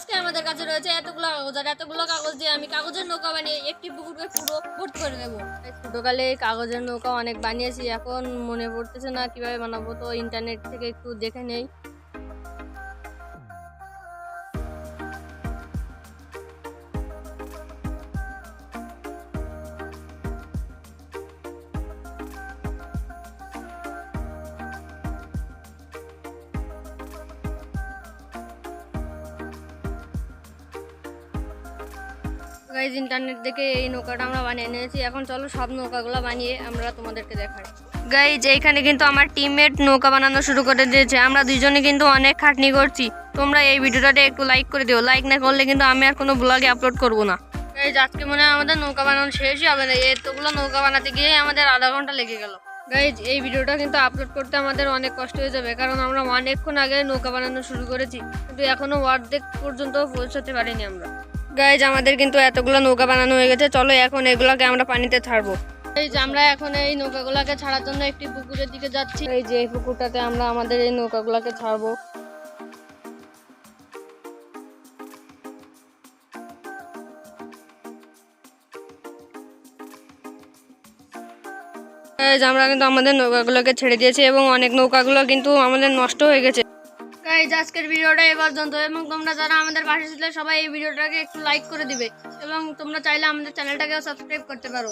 আজকে আমাদের কাছে রয়েছে এতগুলো কাগজ, আর এতগুলো কাগজ দিয়ে আমি কাগজের নৌকা বানিয়ে একটি পুকুরকে পুরো ভর্তি করে দেবো। ছোটকালে এই কাগজের নৌকা অনেক বানিয়েছি, এখন মনে পড়তেছে না কিভাবে বানাবো, তো ইন্টারনেট থেকে একটু দেখে নেই। গাইজ ইন্টারনেট দেখে এই নৌকাটা আমরা বানিয়ে নিয়েছি। এখন চলো সব নৌকাগুলো বানিয়ে আমরা তোমাদেরকে দেখাই। গাইজ এইখানে কিন্তু আমার টিমমেট নৌকা বানানো শুরু করে দিয়েছে। আমরা দুইজনে কিন্তু অনেক খাটনি করছি। তোমরা এই ভিডিওটাতে একটু লাইক করে দিও, লাইক না করলে কিন্তু আমি আর কোনো ব্লগে আপলোড করবো না। গাইজ আজকে মনে হয় আমাদের নৌকা বানানো শেষই হবে না, এতগুলো নৌকা বানাতে গিয়ে আমাদের আধা ঘন্টা লেগে গেল। গাইজ এই ভিডিওটা কিন্তু আপলোড করতে আমাদের অনেক কষ্ট হয়ে যাবে, কারণ আমরা অনেকক্ষণ আগে নৌকা বানানো শুরু করেছি, কিন্তু এখনো অর্ধেক পর্যন্ত পৌঁছাতে পারিনি আমরা। গাইজ আমাদের কিন্তু এতগুলো নৌকা বানানো হয়ে গেছে, চলো এখন এগুলাকে আমরা পানিতে ছাড়বো। এই যে আমরা এখন এই নৌকাগুলাকে ছাড়ার জন্য একটি পুকুরের দিকে যাচ্ছি। এই যে এই পুকুরটাতে আমরা আমাদের এই নৌকাগুলাকে ছাড়বো। গাইজ আমরা কিন্তু আমাদের নৌকাগুলোকে ছেড়ে দিয়েছি এবং অনেক নৌকাগুলো কিন্তু আমাদের নষ্ট হয়ে গেছে। গাইজ আজকের ভিডিওটা এ পর্যন্ত, এবং তোমরা যারা আমাদের পাশে ছিলে সবাই এই ভিডিওটাকে একটু লাইক করে দিবে, এবং তোমরা চাইলে আমাদের চ্যানেলটাকেও সাবস্ক্রাইব করতে পারো।